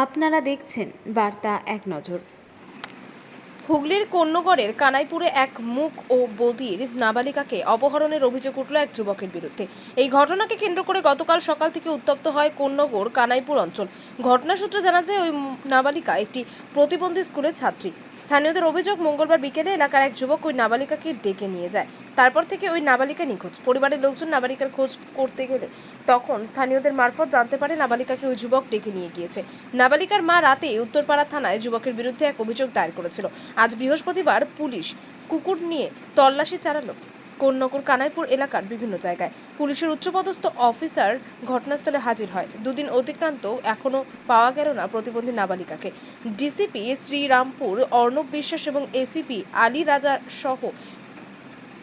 আপনারা দেখছেন বার্তা এক নজর। হুগলির কোন্নগরের কানাইপুরে এক মুক ও বধির নাবালিকাকে অপহরণের অভিযোগ উঠল এক যুবকের বিরুদ্ধে। এই ঘটনাকে কেন্দ্র করে গতকাল সকাল থেকে উত্তপ্ত হয় কোন্নগর কানাইপুর অঞ্চল। ঘটনা সূত্রে জানা যায় ওই নাবালিকা একটি প্রতিবন্ধী স্কুলের ছাত্রী। স্থানীয়দের অভিযোগ, মঙ্গলবার বিকেলে এলাকার এক যুবক ওই নাবালিকাকে ডেকে নিয়ে যায়। তারপর থেকে ওই নাবালিকা নিখোঁজ। পরিবারের লোকজন নাবালিকার খোঁজ করতে গেলে তখন স্থানীয়দের মারফত জানতে পারে নাবালিকাকে ওই যুবক ডেকে নিয়ে গিয়েছে। নাবালিকার মা রাতে উত্তরপাড়া থানায় যুবকের বিরুদ্ধে এক অভিযোগ দায়ের করেছিল। আজ বৃহস্পতিবার পুলিশ কুকুর নিয়ে তল্লাশি চালালো কোন্নগর কানাইপুর এলাকার বিভিন্ন জায়গায়। পুলিশের উচ্চপদস্থ অফিসার ঘটনাস্থলে হাজির হয়। দুদিন অতিক্রান্ত এখনো পাওয়া গেল না প্রতিবন্ধী নাবালিকাকে। ডিসিপি শ্রীরামপুর অর্ণব বিশ্বাস এবং এসিপি আলী রাজা সহ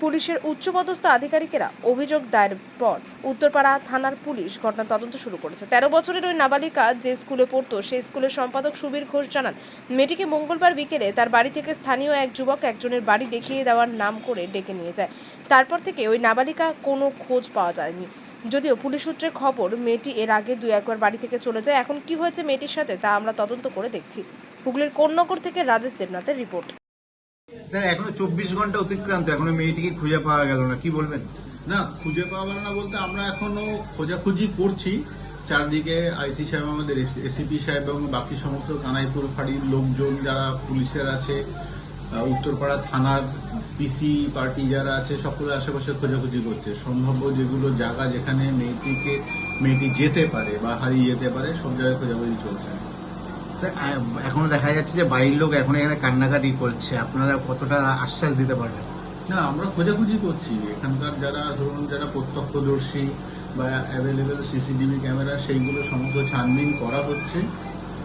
পুলিশের উচ্চপদস্থ আধিকারিকেরা অভিযোগ দায়ের পর উত্তরপাড়া থানার পুলিশ ঘটনা তদন্ত শুরু করেছে। 13 বছরের ওই নাবালিকা যে স্কুলে পড়তো সেই স্কুলের সম্পাদক সুবীর ঘোষ জানান, মেয়েটিকে মঙ্গলবার বিকেলে তার বাড়ি থেকে স্থানীয় এক যুবক একজনের বাড়ি দেখিয়ে দেওয়ার নাম করে ডেকে নিয়ে যায়। তারপর থেকে ওই নাবালিকা কোনো খোঁজ পাওয়া যায়নি। যদিও পুলিশ সূত্রে খবর, মেয়েটি এর আগে 2-1 বাড়ি থেকে চলে যায়। এখন কি হয়েছে মেয়েটির সাথে তা আমরা তদন্ত করে দেখছি। হুগলির কোন্নগর থেকে রাজেশ দেবনাথের রিপোর্ট। স্যার, এখনো 24 ঘন্টা অতিক্রান্ত, এখনো মেয়েটিকে খুঁজে পাওয়া গেল না, কি বলবেন? না, খুঁজে পাওয়া গেল না বলতে আমরা এখনো খোঁজাখুঁজি করছি। চারদিকে আইসি সাহেব, আমাদের এসিপি সাহেব এবং বাকি সমস্ত কানাইপুর ফাঁড়ির লোকজন যারা পুলিশের আছে, উত্তরপাড়া থানার পিসি পার্টি যারা আছে, সকলে আশেপাশে খোঁজাখুঁজি করছে। সম্ভাব্য যেগুলো জায়গা যেখানে মেয়েটি যেতে পারে বা হারিয়ে যেতে পারে, সব জায়গায় খোঁজাখুঁজি চলছে। স্যার, এখনো দেখা যাচ্ছে যে বাড়ির লোক এখন এখানে কান্নাকাটি করছে, আপনারা কতটা আশ্বাস দিতে পারবেন? না, আমরা খোঁজাখুঁজি করছি। এখানকার যারা প্রত্যক্ষদর্শী বা অ্যাভেলেবেল সিসিটিভি ক্যামেরা, সেইগুলো সমস্ত ছানবিন করা হচ্ছে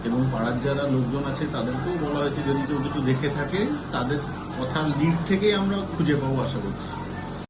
এবং পাড়ার যারা লোকজন আছে তাদেরকেও বলা হয়েছে যদি কেউ কিছু দেখে থাকে তাদের কথার লিড থেকেই আমরা খুঁজে পাবো আশা করছি।